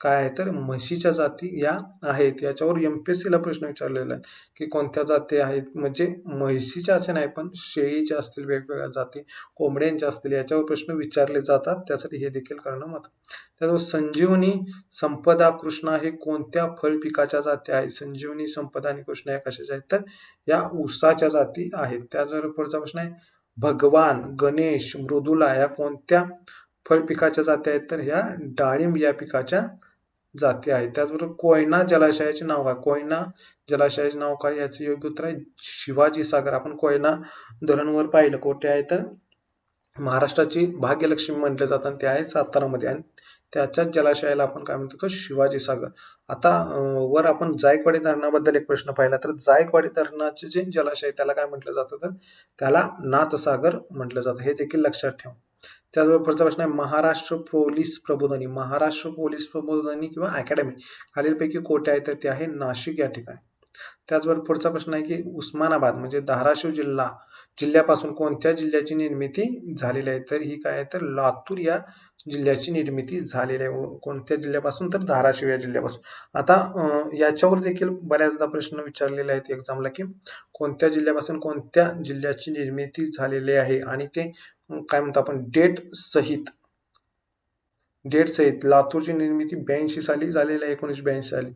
काय आहे तर म्हशीच्या जाती या आहेत. याच्यावर MPSC ला प्रश्न विचारलेला आहे, की कोणत्या जाती आहेत? म्हणजे म्हशीच्या असे नाही, पण शेळीच्या असतील, वेगवेगळ्या जाती, कोंबड्यांच्या असतील, याच्यावर प्रश्न विचारले जातात. त्यासाठी हे देखील करणं महत्त्वाचं. त्याचबरोबर संजीवनी, संपदा, कृष्णा हे कोणत्या फळ पिकाच्या जाती आहेत? संजीवनी, संपदा आणि कृष्णा या कशाच्या आहेत? तर या ऊसाच्या जाती आहेत. त्याचबरोबर पुढचा प्रश्न आहे भगवान, गणेश, मृदुला या कोणत्या फळ पिकाच्या जाती आहेत? तर ह्या डाळिंब या पिकाच्या जाती आहेत. त्याचबरोबर कोयना जलाशयाचे नाव काय? कोयना जलाशयाचे नाव काय? याचं योग्य उत्तर आहे शिवाजी सागर. आपण कोयना धरणवर पाहिलं कुठे आहे तर महाराष्ट्राची भाग्यलक्ष्मी म्हटलं जातं आणि ते आहे सातारामध्ये आणि त्याच्याच जलाशयाला आपण काय म्हणतो तर शिवाजी सागर. आता वर आपण जायकवाडी धरणाबद्दल एक प्रश्न पाहिला तर जायकवाडी धरणाचे जे जलाशय आहे त्याला काय म्हटलं जातं तर त्याला नाथसागर म्हटलं जातं, हे देखील लक्षात ठेवा. त्याचबरोबर पुढचा प्रश्न आहे महाराष्ट्र पोलीस प्रबोधिनी. महाराष्ट्र पोलीस प्रबोधिनी किंवा अकॅडमी खालीलपैकी कोठे आहे तर ते आहे नाशिक या ठिकाणी. त्याचबरोबर पुढचा प्रश्न आहे की उस्मानाबाद म्हणजे धाराशिव जिल्ह्यापासून कोणत्या जिल्ह्याची निर्मिती झालेली आहे तर ही काय आहे तर लातूर या जिल्ह्याची निर्मिती झालेली आहे. कोणत्या जिल्ह्यापासून तर धाराशिव या जिल्ह्यापासून. आता याच्यावर देखील बऱ्याचदा प्रश्न विचारलेले आहेत एक्झामला की कोणत्या जिल्ह्यापासून कोणत्या जिल्ह्याची निर्मिती झालेली आहे आणि ते काय म्हणतो आपण डेट सहित लातूरची निर्मिती 82 साली झालेली आहे, 1982 साली.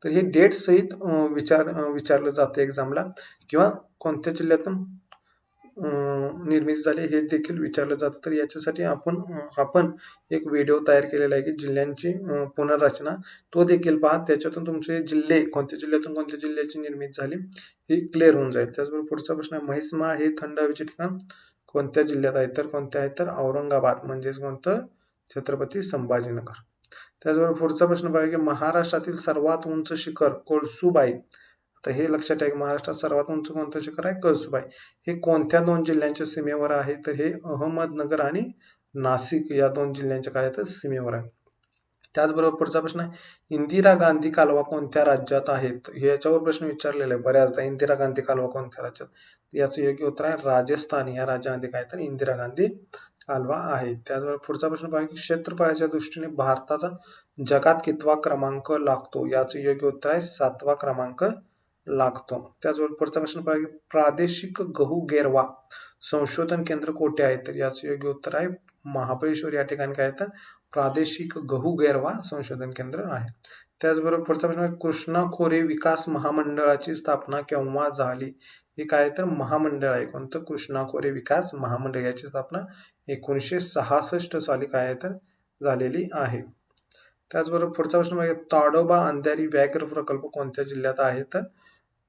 तर हे डेट सहित विचारलं जातं एक्झामला किंवा कोणत्या जिल्ह्यातून निर्मिती झाली हे देखील विचारलं जातं. तर याच्यासाठी आपण एक व्हिडिओ तयार केलेला आहे की जिल्ह्यांची पुनर्रचना, तो देखील पहा. त्याच्यातून तुमचे जिल्हे कोणत्या जिल्ह्यातून कोणत्या जिल्ह्याची निर्मिती झाली हे क्लिअर होऊन जाईल. त्याचबरोबर पुढचा प्रश्न आहे म्हैसमाळ हे थंड हवेचे ठिकाण कोणत्या जिल्ह्यात आहे तर कोणते आहे तर औरंगाबाद म्हणजेच कोणतं छत्रपती संभाजीनगर. त्याचबरोबर पुढचा प्रश्न बघा की महाराष्ट्रातील सर्वात उंच शिखर कळसुबाई. आता हे लक्षात ठेवा की महाराष्ट्रात सर्वात उंच कोणतं शिखर आहे कळसुबाई. हे कोणत्या दोन जिल्ह्यांच्या सीमेवर आहे तर हे अहमदनगर आणि नाशिक या दोन जिल्ह्यांच्या काय आहेत सीमेवर आहे. त्याचबरोबर पुढचा प्रश्न आहे इंदिरा गांधी कालवा कोणत्या राज्यात आहेत. हे याच्यावर प्रश्न विचारलेला आहे बऱ्याचदा. इंदिरा गांधी कालवा कोणत्या राज्यात. याचं योग्य उत्तर आहे राजस्थान या राज्यामध्ये काय तर इंदिरा गांधी कालवा आहे. त्याचबरोबर पुढचा प्रश्न बघा की क्षेत्रफळाच्या दृष्टीने भारताचा जगात कितवा क्रमांक लागतो. याचं योग्य उत्तर आहे 7वा क्रमांक लागतो. त्याचबरोबर पुढचा प्रश्न बघा की प्रादेशिक गहू गेरवा संशोधन केंद्र कोठे आहे तर याचं योग्य उत्तर आहे महाबळेश्वर या ठिकाणी काय तर प्रादेशिक गहू गेरवा संशोधन केंद्र आहे. त्याचबरोबर पुढचा प्रश्न आहे कृष्णा खोरे विकास महामंडळाची स्थापना केव्हा झाली. हे काय तर महामंडळ आहे कोणतं कृष्णा खोरे विकास महामंडळ याची स्थापना 1966 साली काय आहे तर झालेली आहे. त्याचबरोबर पुढचा प्रश्न म्हणजे ताडोबा अंधारी व्याघ्र प्रकल्प कोणत्या जिल्ह्यात आहे तर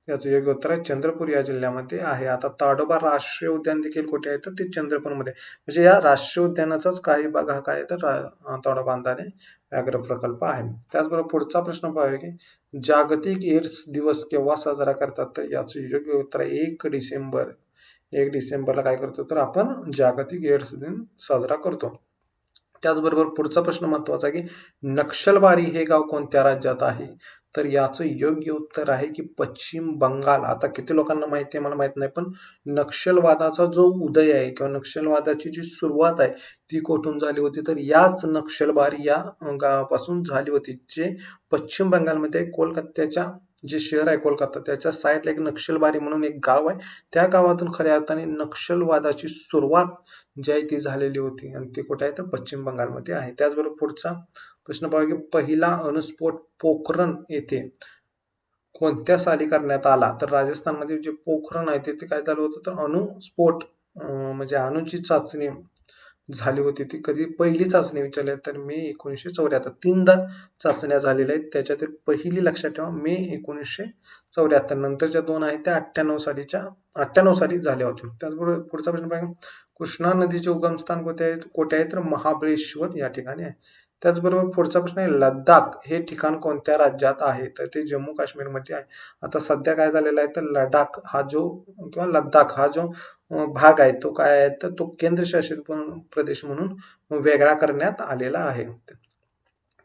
याचं योग्य उत्तर आहे चंद्रपूर या जिल्ह्यामध्ये आहे. आता ताडोबा राष्ट्रीय उद्यान देखील कुठे आहे तर ते चंद्रपूरमध्ये. म्हणजे या राष्ट्रीय उद्यानाचाच काही भाग हा काय तर ताडोबा अंधारी व्याघ्र प्रकल्प आहे. त्याचबरोबर पुढचा प्रश्न पाहूया की जागतिक एड्स दिवस केव्हा साजरा करतात तर याचं योग्य उत्तर आहे 1 डिसेंबर. 1 डिसेंबरला काय करतो तर आपण जागतिक एड्स दिन साजरा करतो. त्याचबरोबर पुढचा प्रश्न महत्वाचा आहे की नक्षलबारी हे गाव कोणत्या राज्यात आहे तर याचं योग्य उत्तर आहे की पश्चिम बंगाल. आता किती लोकांना माहिती आहे मला माहित नाही, पण नक्षलवादाचा जो उदय आहे किंवा नक्षलवादाची जी सुरुवात आहे ती कुठून झाली होती तर याच नक्षलबारी या गावापासून झाली होती, जे पश्चिम बंगालमध्ये कोलकात्याच्या जे शहर आहे कोलकाता त्याच्या साईडला एक नक्षलबारी म्हणून एक गाव आहे. त्या गावातून खऱ्या अर्थाने नक्षलवादाची सुरुवात जी आहे ती झालेली होती आणि ती कुठे आहे तर पश्चिम बंगालमध्ये आहे. त्याचबरोबर पुढचा प्रश्न बघा की पहिला अणुस्फोट पोखरण येथे कोणत्या साली करण्यात आला तर राजस्थानमध्ये जे पोखरण आहे ते काय झालं होतं तर अणुस्फोट म्हणजे अणुची चाचणी झाली होती. ती कधी पहिली चाचणी विचारली तर मे 1974. 3दा चाचण्या झालेल्या आहेत, त्याच्यातील पहिली लक्षात ठेवा मे 1974. नंतरच्या दोन आहेत त्या 98 साली झाल्या होत्या. त्याचबरोबर पुढचा प्रश्न बघा कृष्णा नदीचे उगमस्थान कोठे आहे तर महाबळेश्वर या ठिकाणी आहे. त्याचबरोबर पुढचा प्रश्न आहे लडाख हे ठिकाण कोणत्या राज्यात आहे तर ते जम्मू काश्मीरमध्ये आहे. आता सध्या काय झालेलं आहे तर लडाख हा जो किंवा लडाख हा जो भाग आहे तो काय आहे तर तो केंद्रशासित प्रदेश म्हणून वेगळा करण्यात आलेला आहे.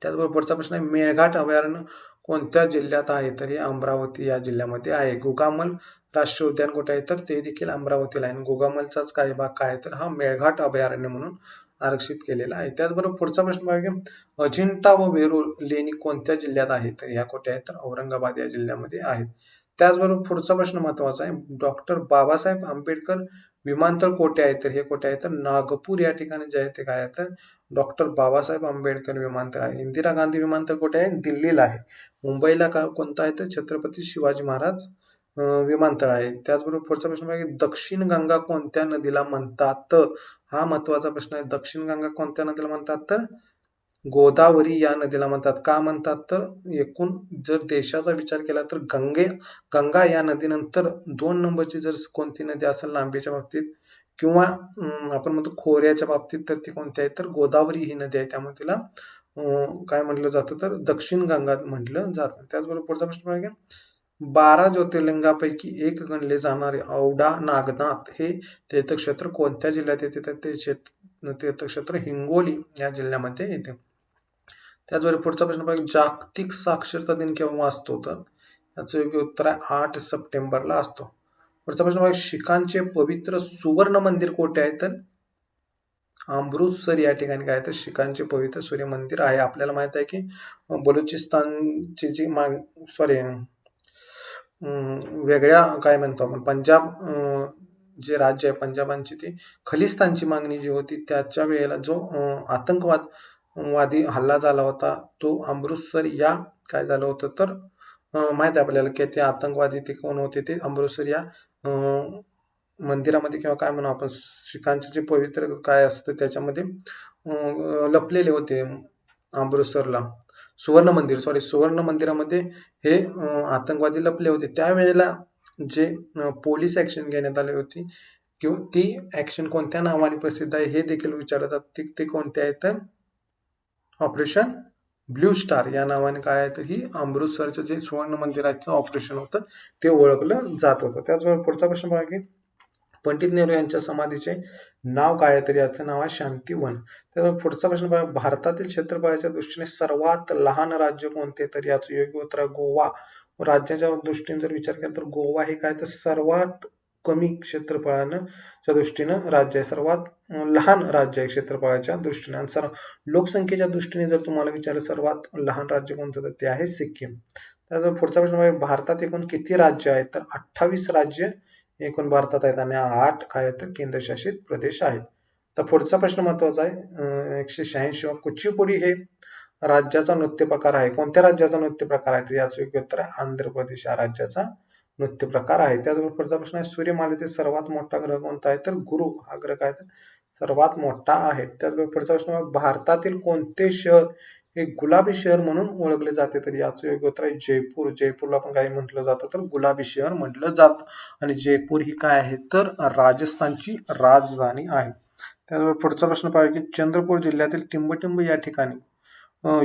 त्याचबरोबर पुढचा प्रश्न आहे मेळघाट अभयारण्य कोणत्या जिल्ह्यात आहे तर हे अमरावती या जिल्ह्यामध्ये आहे. गोगामल राष्ट्रीय उद्यान कुठे आहे तर ते देखील अमरावतीला आहे. गोगामलचाच काही भाग काय आहे तर हा मेळघाट अभयारण्य म्हणून आरक्षित केलेला आहे. त्याचबरोबर पुढचा प्रश्न बघा अजिंठा व वेरूळ लेणी कोणत्या जिल्ह्यात आहे तर ह्या कुठे आहेत तर औरंगाबाद या जिल्ह्यामध्ये आहेत. त्याचबरोबर पुढचा प्रश्न महत्वाचा आहे डॉक्टर बाबासाहेब आंबेडकर विमानतळ कोठे आहे तर हे कुठे आहे तर नागपूर या ठिकाणी जे आहे ते काय आहे तर डॉक्टर बाबासाहेब आंबेडकर विमानतळ आहे. इंदिरा गांधी विमानतळ कुठे आहे दिल्लीला आहे. मुंबईला कोणता आहे तर छत्रपती शिवाजी महाराज विमानतळ आहे. त्याचबरोबर पुढचा प्रश्न बघा दक्षिण गंगा कोणत्या नदीला म्हणतात. हा महत्वाचा प्रश्न आहे. दक्षिण गंगा कोणत्या नदीला म्हणतात तर गोदावरी या नदीला म्हणतात. का म्हणतात तर एकूण जर देशाचा विचार केला तर गंगा या नदीनंतर 2 नंबरची जर कोणती नदी असेल लांबीच्या बाबतीत किंवा आपण म्हणतो खोऱ्याच्या बाबतीत तर ती कोणती आहे तर गोदावरी ही नदी आहे, त्यामुळे तिला काय म्हटलं जातं तर दक्षिण गंगा म्हटलं जातं. त्याचबरोबर पुढचा प्रश्न आहे, 12 ज्योतिर्लिंगापैकी एक गणले जाणारे औडा नागनाथ हे तीर्थक्षेत्र कोणत्या जिल्ह्यात येते, तर ते तीर्थक्षेत्र हिंगोली या जिल्ह्यामध्ये येते. त्याचबरोबर पुढचा प्रश्न बघा, जागतिक साक्षरता दिन केव्हा असतो, तर याचं योग्य उत्तर आहे 8 सप्टेंबरला असतो. पुढचा प्रश्न बघा, शिखांचे पवित्र सुवर्ण मंदिर कोठे आहे, तर अमृतसर या ठिकाणी काय तर शिखांचे पवित्र सूर्य मंदिर आहे. आपल्याला माहित आहे की बलुचिस्तानची जी सॉरी वेगळ्या काय म्हणतो आपण पंजाब जे राज्य आहे पंजाबांची ती खलिस्तानची मागणी जी होती त्याच्या वेळेला जो आतंकवादी हल्ला झाला होता तो अमृतसर या काय झालं होतं तर माहित आहे आपल्याला की ते आतंकवादी ते कोण होते, ते अमृतसर या मंदिरामध्ये किंवा काय म्हणू आपण शिखांचे जे पवित्र काय असतं त्याच्यामध्ये लपलेले होते अमृतसरला. सुवर्ण मंदिरामध्ये हे आतंकवादी लपले होते. त्यावेळेला जे पोलीस ऍक्शन घेण्यात आली होती किंवा ती ऍक्शन कोणत्या नावाने प्रसिद्ध आहे हे देखील विचारलं जातं. ते कोणते आहे तर ऑपरेशन ब्ल्यू स्टार या नावाने काय आहे तर ही अमृतसरचं जे सुवर्ण मंदिराचं ऑपरेशन होतं ते ओळखलं जात होतं. त्याचबरोबर पुढचा प्रश्न बघा की पंडित नेहरू यांच्या समाधीचे नाव काय आहे, तर याचं नाव आहे शांतीवन. तर पुढचा प्रश्न बघा, भारतातील क्षेत्रफळाच्या दृष्टीने सर्वात लहान राज्य कोणते, तर याचं योग्य उत्तर आहे गोवा. राज्याच्या दृष्टीने जर विचार केला तर गोवा हे काय तर सर्वात कमी क्षेत्रफळानं च्या दृष्टीनं राज्य आहे, सर्वात लहान राज्य आहे क्षेत्रफळाच्या दृष्टीने. आणि लोकसंख्येच्या दृष्टीने जर तुम्हाला विचारलं सर्वात लहान राज्य कोणतं तर ते आहे सिक्कीम. त्याचा पुढचा प्रश्न आहे, भारतात एकूण किती राज्य आहेत, तर 28 राज्य एकूण भारतात आहेत आणि 8 काय आहेत तर केंद्रशासित प्रदेश आहेत. तर पुढचा प्रश्न महत्वाचा आहे 186 कुचिपुडी हे राज्याचा नृत्य प्रकार आहे. कोणत्या राज्याचा नृत्य प्रकार आहे, तर याचं योग्य उत्तर आहे आंध्र प्रदेश या राज्याचा नृत्य प्रकार आहे. त्याचबरोबर पुढचा प्रश्न आहे सूर्यमालेतील सर्वात मोठा ग्रह कोणता आहे, तर गुरु हा ग्रह काय तर सर्वात मोठा आहे. त्याचबरोबर पुढचा प्रश्न आहे भारतातील कोणते शहर हे गुलाबी शहर म्हणून ओळखले जाते, तर याचं योग्य उत्तर आहे जयपूर. जयपूरला पण काही म्हटलं जातं तर गुलाबी शहर म्हटलं जातं आणि जयपूर ही काय आहे तर राजस्थानची राजधानी आहे. त्याचबरोबर पुढचा प्रश्न पाहूया की चंद्रपूर जिल्ह्यातील टिंबटिंब या ठिकाणी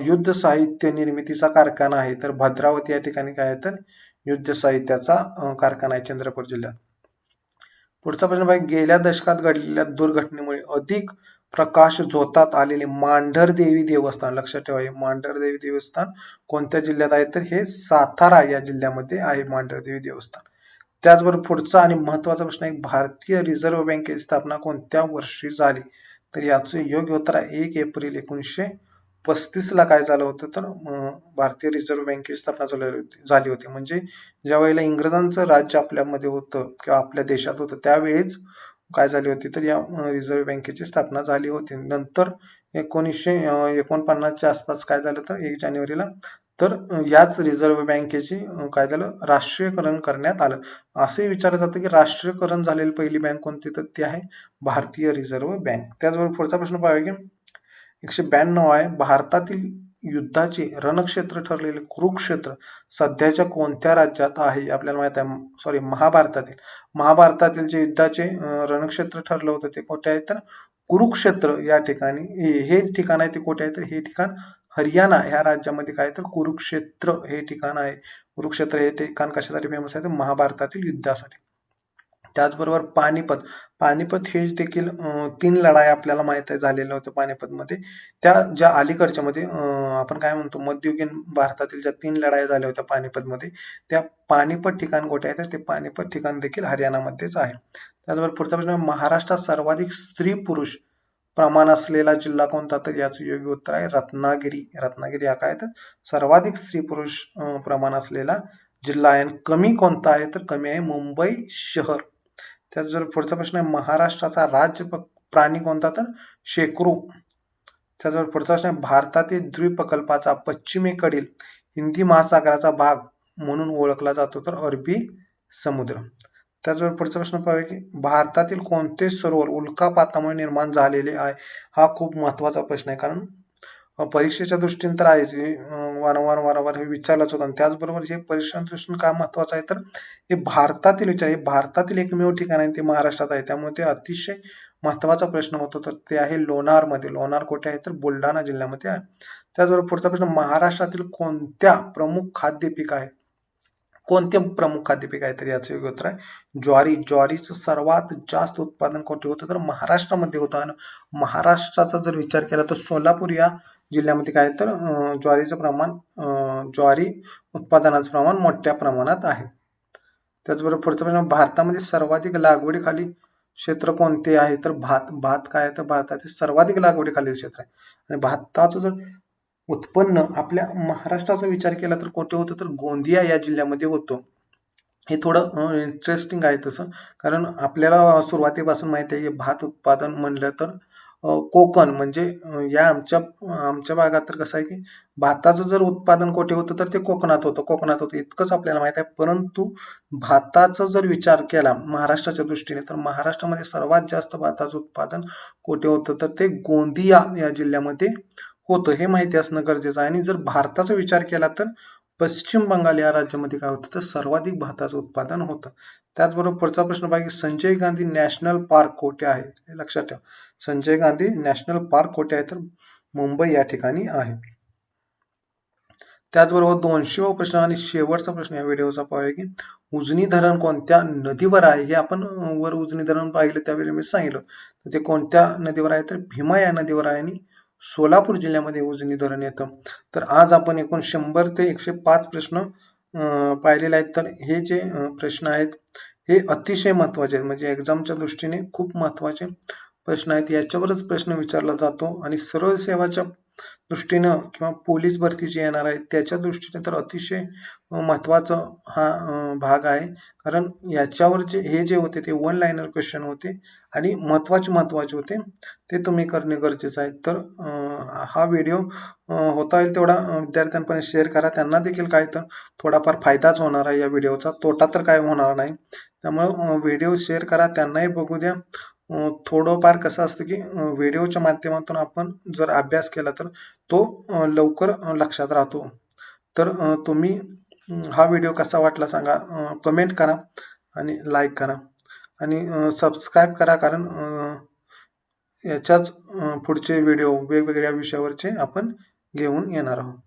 युद्ध साहित्य निर्मितीचा कारखाना आहे, तर भद्रावती या ठिकाणी काय आहे तर युद्ध साहित्याचा कारखाना आहे चंद्रपूर जिल्ह्यात. पुढचा प्रश्न बघा, गेल्या दशकात घडलेल्या दुर्घटनेमुळे अधिक प्रकाश झोतात आलेले मांढरदेवी देवस्थान, लक्षात ठेवा हे मांढरदेवी देवस्थान कोणत्या जिल्ह्यात आहे, तर हे सातारा या जिल्ह्यामध्ये आहे मांढरदेवी देवस्थान. त्याचबरोबर पुढचा आणि महत्वाचा प्रश्न आहे, भारतीय रिझर्व्ह बँकेची स्थापना कोणत्या वर्षी झाली, तर याचे योग्य उत्तर आहे 1 एप्रिल 1935ला काय झालं होतं तर भारतीय रिझर्व्ह बँकेची स्थापना झाली होती. म्हणजे ज्या वेळेला इंग्रजांचं राज्य आपल्यामध्ये होतं किंवा आपल्या देशात होतं त्यावेळेस काय झाली होती तर या रिझर्व्ह बँकेची स्थापना झाली होती. नंतर 1949च्या आसपास काय झालं तर 1 जानेवारीला तर याच रिझर्व्ह बँकेची काय झालं राष्ट्रीयकरण करण्यात आलं. असे विचारलं जातं की राष्ट्रीयकरण झालेली पहिली बँक कोणती, तर ती आहे भारतीय रिझर्व्ह बँक. त्याचबरोबर पुढचा प्रश्न पाहूया की 192 आहे, भारतातील युद्धाचे रणक्षेत्र ठरलेले कुरुक्षेत्र सध्याच्या कोणत्या राज्यात आहे, आपल्याला माहित आहे महाभारतातील जे युद्धाचे रणक्षेत्र ठरलं होतं ते कुठे आहे, तर कुरुक्षेत्र या ठिकाणी हे ठिकाण आहे. ते कुठे आहे तर हे ठिकाण हरियाणा ह्या राज्यामध्ये काय तर कुरुक्षेत्र हे ठिकाण आहे. कुरुक्षेत्र हे ठिकाण कशासाठी फेमस आहे तर महाभारतातील युद्धासाठी. त्याचबरोबर पानिपत हे देखील 3 लढाई आपल्याला माहित आहे झालेल्या होत्या पानिपतमध्ये. त्या ज्या अलीकडच्या मध्ये आपण काय म्हणतो मध्ययुगीन भारतातील ज्या 3 लढाई झाल्या होत्या पानिपतमध्ये त्या पानिपत ठिकाण कुठे आहे तर ते पानिपत ठिकाण देखील हरियाणामध्येच आहे. त्याचबरोबर पुढचा प्रश्न, महाराष्ट्रात सर्वाधिक स्त्री पुरुष प्रमाण असलेला जिल्हा कोणता, तर याचं योग्य उत्तर आहे रत्नागिरी. रत्नागिरी हा काय तर सर्वाधिक स्त्री पुरुष प्रमाण असलेला जिल्हा आहे. कमी कोणता आहे तर कमी आहे मुंबई शहर. त्याचबरोबर पुढचा प्रश्न आहे महाराष्ट्राचा राज्य प्राणी कोणता, तर शेकरू. त्याचबरोबर पुढचा प्रश्न आहे भारतातील द्वीपकल्पाचा पश्चिमेकडील हिंदी महासागराचा भाग म्हणून ओळखला जातो, तर अरबी समुद्र. त्याचबरोबर पुढचा प्रश्न पाहूया की भारतातील कोणते सरोवर उल्कापातामुळे निर्माण झालेले आहे. हा खूप महत्वाचा प्रश्न आहे कारण परीक्षेच्या दृष्टीने तर आहेच हे, वारंवार हे विचारलंच होतं आणि त्याचबरोबर हे परीक्षेच्या दृष्टीने का महत्वाचं आहे तर हे भारतातील विचार हे भारतातील एकमेव ठिकाण आहे ते महाराष्ट्रात आहे त्यामुळे ते अतिशय महत्वाचा प्रश्न होतो तर ते आहे लोणारमध्ये. लोणार कुठे आहे तर बुलढाणा जिल्ह्यामध्ये आहे. त्याचबरोबर पुढचा प्रश्न महाराष्ट्रातील कोणत्या प्रमुख खाद्य पीक आहे कोणते प्रमुख खाद्यपीक आहे तर याचं योग्य उत्तर आहे ज्वारी. ज्वारीचं सर्वात जास्त उत्पादन कुठे होतं तर महाराष्ट्रामध्ये होतं आणि महाराष्ट्राचा जर विचार केला तर सोलापूर या जिल्ह्यामध्ये काय तर ज्वारीचं प्रमाण ज्वारी उत्पादनाचं प्रमाण मोठ्या प्रमाणात आहे. त्याचबरोबर पुढचा प्रश्न भारतामध्ये सर्वाधिक लागवडीखाली क्षेत्र कोणते आहे तर भात. भात काय आहे तर भारतातील सर्वाधिक लागवडीखाली क्षेत्र आहे आणि भाताचं जर उत्पन्न आपल्या महाराष्ट्राचा विचार केला तर कुठे होतं तर गोंदिया या जिल्ह्यामध्ये होतं. हे थोडं इंटरेस्टिंग आहे तसं कारण आपल्याला सुरुवातीपासून माहिती आहे की भात उत्पादन म्हणलं तर कोकण म्हणजे या आमच्या भागात तर कसं आहे की भाताचं जर उत्पादन कुठे होतं तर ते कोकणात होतं इतकंच आपल्याला माहिती आहे. परंतु भाताचा जर विचार केला महाराष्ट्राच्या दृष्टीने तर महाराष्ट्रामध्ये सर्वात जास्त भाताचं उत्पादन कुठे होतं तर ते गोंदिया या जिल्ह्यामध्ये होतं हे माहिती असणं गरजेचं आहे. आणि जर भारताचा विचार केला तर पश्चिम बंगाल या राज्यामध्ये काय होतं तर सर्वाधिक भाताचं उत्पादन होतं. त्याचबरोबर पुढचा प्रश्न बघा संजय गांधी नॅशनल पार्क कुठे आहे हे लक्षात ठेवा. संजय गांधी नॅशनल पार्क कुठे आहे तर मुंबई या ठिकाणी आहे. त्याचबरोबर 200वा प्रश्न आणि शेवटचा प्रश्न या व्हिडिओचा पाहूया की उजनी धरण कोणत्या नदीवर आहे हे आपण वर उजनी धरण पाहिलं त्यावेळी मी सांगितलं तर ते कोणत्या नदीवर आहे तर भीमा या नदीवर आहे आणि सोलापूर जिल्ह्यामध्ये उजनी धरण येतं. तर आज आपण एकूण 100 ते 105 प्रश्न पाहिलेले आहेत. तर हे जे प्रश्न आहेत हे अतिशय महत्वाचे आहेत म्हणजे एक्झामच्या दृष्टीने खूप महत्वाचे प्रश्न आहेत. याच्यावरच प्रश्न विचारला जातो आणि सरळ सेवाच्या दृष्टीनं किंवा पोलीस भरती जी येणार आहे त्याच्या दृष्टीने तर अतिशय महत्वाचा हा भाग आहे. कारण याच्यावर हे जे होते ते वन लाईनर क्वेश्चन होते आणि महत्वाचे होते ते तुम्ही करणे गरजेचं आहे. तर हा व्हिडिओ होता येईल तेवढा विद्यार्थ्यांपर्यंत शेअर करा. त्यांना देखील काय तर थोडाफार फायदाच होणार आहे या व्हिडिओचा तोटा तर काय होणार नाही. त्यामुळे व्हिडिओ शेअर करा त्यांनाही बघू द्या. थोडंफार कसं असतं की व्हिडिओच्या माध्यमातून आपण जर अभ्यास केला तर तो लवकर लक्षात राहतो. तर तुम्ही हा व्हिडिओ कसा वाटला सांगा कमेंट करा आणि लाईक करा आणि सबस्क्राईब करा कारण याच्याच पुढचे व्हिडिओ वेगवेगळ्या विषयावरचे आपण घेऊन येणार आहोत.